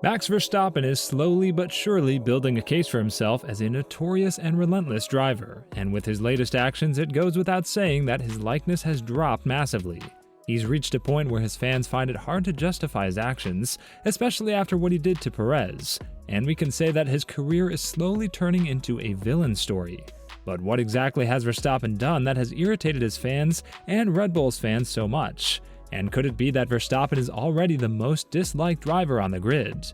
Max Verstappen is slowly but surely building a case for himself as a notorious and relentless driver, and with his latest actions, it goes without saying that his likeness has dropped massively. He's reached a point where his fans find it hard to justify his actions, especially after what he did to Perez, and we can say that his career is slowly turning into a villain story. But what exactly has Verstappen done that has irritated his fans and Red Bull's fans so much? And could it be that Verstappen is already the most disliked driver on the grid?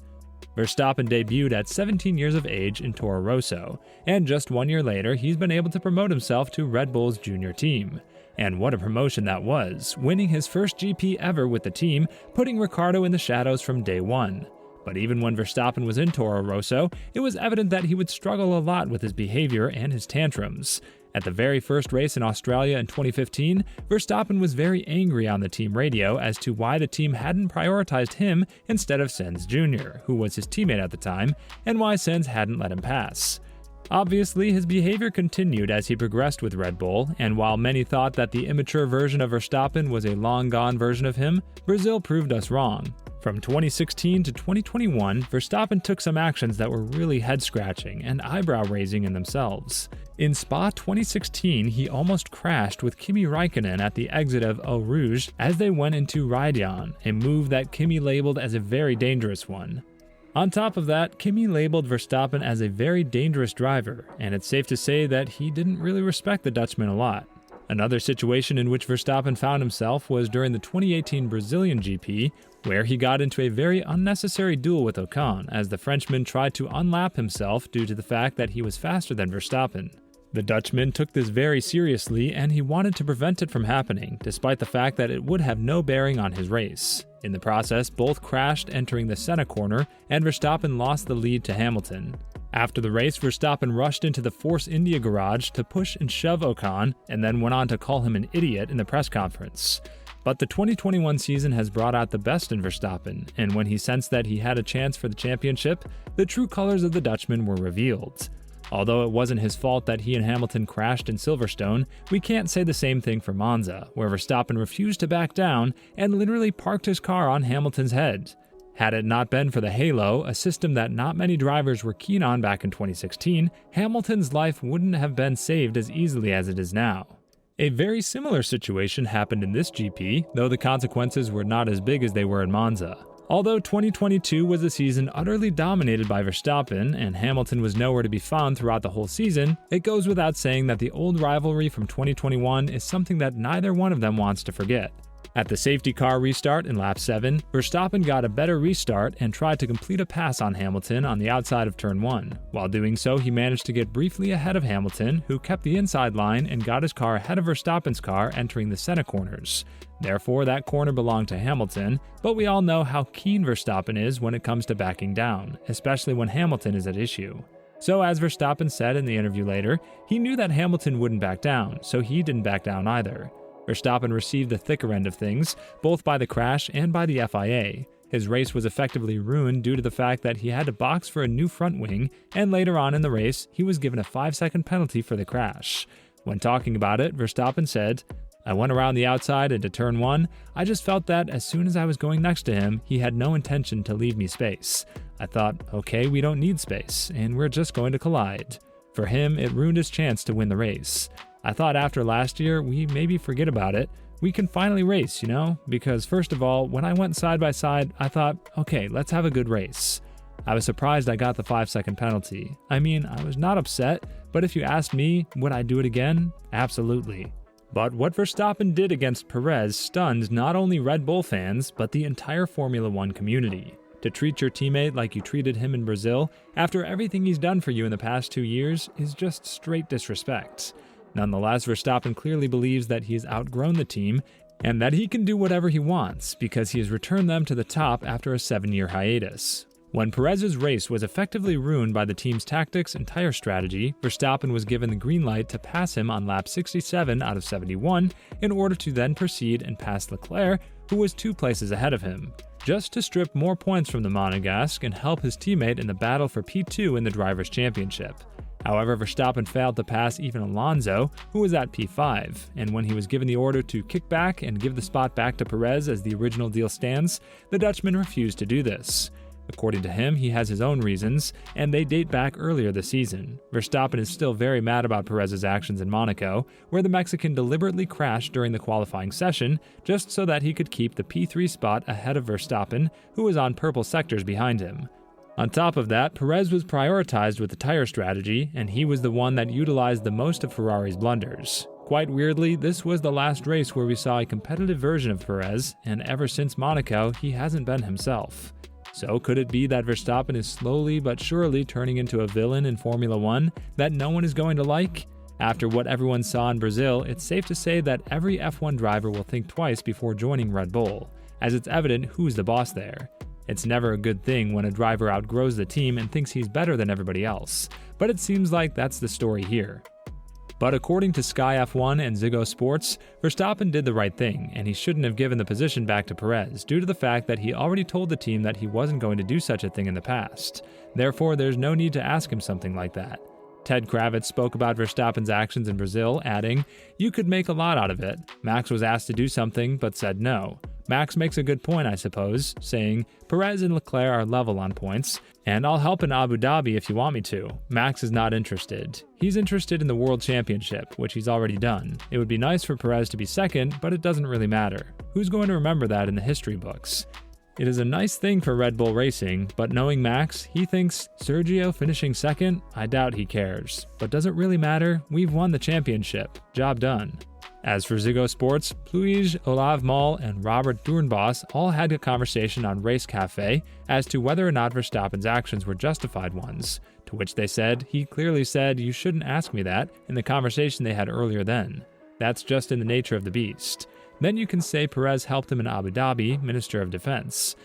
Verstappen debuted at 17 years of age in Toro Rosso, and just 1 year later, he's been able to promote himself to Red Bull's junior team. And what a promotion that was, winning his first GP ever with the team, putting Ricciardo in the shadows from day one. But even when Verstappen was in Toro Rosso, it was evident that he would struggle a lot with his behavior and his tantrums. At the very first race in Australia in 2015, Verstappen was very angry on the team radio as to why the team hadn't prioritized him instead of Sainz Jr., who was his teammate at the time, and why Sainz hadn't let him pass. Obviously, his behavior continued as he progressed with Red Bull, and while many thought that the immature version of Verstappen was a long-gone version of him, Brazil proved us wrong. From 2016 to 2021, Verstappen took some actions that were really head-scratching and eyebrow-raising in themselves. In Spa 2016, he almost crashed with Kimi Räikkönen at the exit of Eau Rouge as they went into Raidian, a move that Kimi labeled as a very dangerous one. On top of that, Kimi labeled Verstappen as a very dangerous driver, and it's safe to say that he didn't really respect the Dutchman a lot. Another situation in which Verstappen found himself was during the 2018 Brazilian GP, where he got into a very unnecessary duel with Ocon as the Frenchman tried to unlap himself due to the fact that he was faster than Verstappen. The Dutchman took this very seriously and he wanted to prevent it from happening, despite the fact that it would have no bearing on his race. In the process, both crashed entering the Senna corner, and Verstappen lost the lead to Hamilton. After the race, Verstappen rushed into the Force India garage to push and shove Ocon, and then went on to call him an idiot in the press conference. But the 2021 season has brought out the best in Verstappen, and when he sensed that he had a chance for the championship, the true colors of the Dutchman were revealed. Although it wasn't his fault that he and Hamilton crashed in Silverstone, we can't say the same thing for Monza, where Verstappen refused to back down and literally parked his car on Hamilton's head. Had it not been for the halo, a system that not many drivers were keen on back in 2016, Hamilton's life wouldn't have been saved as easily as it is now. A very similar situation happened in this GP, though the consequences were not as big as they were in Monza. Although 2022 was a season utterly dominated by Verstappen and Hamilton was nowhere to be found throughout the whole season, it goes without saying that the old rivalry from 2021 is something that neither one of them wants to forget. At the safety car restart in lap 7, Verstappen got a better restart and tried to complete a pass on Hamilton on the outside of turn 1. While doing so, he managed to get briefly ahead of Hamilton, who kept the inside line and got his car ahead of Verstappen's car entering the Senna corners. Therefore, that corner belonged to Hamilton, but we all know how keen Verstappen is when it comes to backing down, especially when Hamilton is at issue. So as Verstappen said in the interview later, he knew that Hamilton wouldn't back down, so he didn't back down either. Verstappen received the thicker end of things, both by the crash and by the FIA. His race was effectively ruined due to the fact that he had to box for a new front wing, and later on in the race, he was given a 5-second penalty for the crash. When talking about it, Verstappen said, "I went around the outside into turn 1. I just felt that as soon as I was going next to him, he had no intention to leave me space. I thought, okay, we don't need space, and we're just going to collide." For him, it ruined his chance to win the race. I thought after last year, we maybe forget about it. We can finally race, because first of all, when I went side by side, I thought, okay, let's have a good race. I was surprised I got the 5-second penalty. I mean, I was not upset, but if you asked me, would I do it again? Absolutely. But what Verstappen did against Perez stunned not only Red Bull fans, but the entire Formula One community. To treat your teammate like you treated him in Brazil, after everything he's done for you in the past 2 years, is just straight disrespect. Nonetheless, Verstappen clearly believes that he has outgrown the team and that he can do whatever he wants because he has returned them to the top after a 7-year hiatus. When Perez's race was effectively ruined by the team's tactics and tire strategy, Verstappen was given the green light to pass him on lap 67 out of 71 in order to then proceed and pass Leclerc, who was 2 places ahead of him, just to strip more points from the Monegasque and help his teammate in the battle for P2 in the Drivers' Championship. However, Verstappen failed to pass even Alonso, who was at P5, and when he was given the order to kick back and give the spot back to Perez as the original deal stands, the Dutchman refused to do this. According to him, he has his own reasons, and they date back earlier this season. Verstappen is still very mad about Perez's actions in Monaco, where the Mexican deliberately crashed during the qualifying session just so that he could keep the P3 spot ahead of Verstappen, who was on purple sectors behind him. On top of that, Perez was prioritized with the tire strategy, and he was the one that utilized the most of Ferrari's blunders. Quite weirdly, this was the last race where we saw a competitive version of Perez, and ever since Monaco, he hasn't been himself. So could it be that Verstappen is slowly but surely turning into a villain in Formula One that no one is going to like? After what everyone saw in Brazil, it's safe to say that every F1 driver will think twice before joining Red Bull, as it's evident who's the boss there. It's never a good thing when a driver outgrows the team and thinks he's better than everybody else, but it seems like that's the story here. But according to Sky F1 and Ziggo Sports, Verstappen did the right thing, and he shouldn't have given the position back to Perez due to the fact that he already told the team that he wasn't going to do such a thing in the past. Therefore, there's no need to ask him something like that. Ted Kravitz spoke about Verstappen's actions in Brazil, adding, "You could make a lot out of it. Max was asked to do something, but said no. Max makes a good point, I suppose, saying, Perez and Leclerc are level on points, and I'll help in Abu Dhabi if you want me to. Max is not interested. He's interested in the World Championship, which he's already done. It would be nice for Perez to be second, but it doesn't really matter. Who's going to remember that in the history books? It is a nice thing for Red Bull Racing, but knowing Max, he thinks, Sergio finishing second? I doubt he cares. But does it really matter? We've won the championship. Job done." As for Ziggo Sports, Pluij, Olav Mol, and Robert Doornbos all had a conversation on Race Cafe as to whether or not Verstappen's actions were justified ones, to which they said he clearly said, "You shouldn't ask me that," in the conversation they had earlier then. That's just in the nature of the beast. Then you can say Perez helped him in Abu Dhabi, Minister of Defense.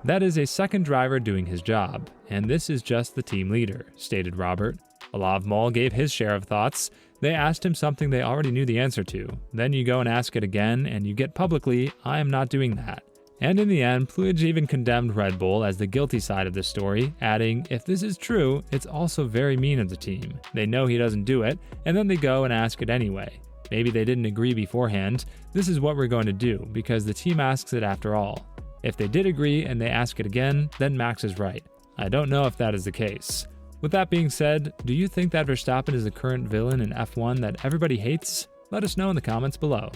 That is a second driver doing his job, and this is just the team leader, stated Robert. Olav Mol gave his share of thoughts. They asked him something they already knew the answer to. Then you go and ask it again, and you get publicly, "I am not doing that." And in the end, Pluij even condemned Red Bull as the guilty side of this story, adding, "If this is true, it's also very mean of the team. They know he doesn't do it, and then they go and ask it anyway. Maybe they didn't agree beforehand. This is what we're going to do, because the team asks it after all. If they did agree and they ask it again, then Max is right. I don't know if that is the case." With that being said, do you think that Verstappen is the current villain in F1 that everybody hates? Let us know in the comments below.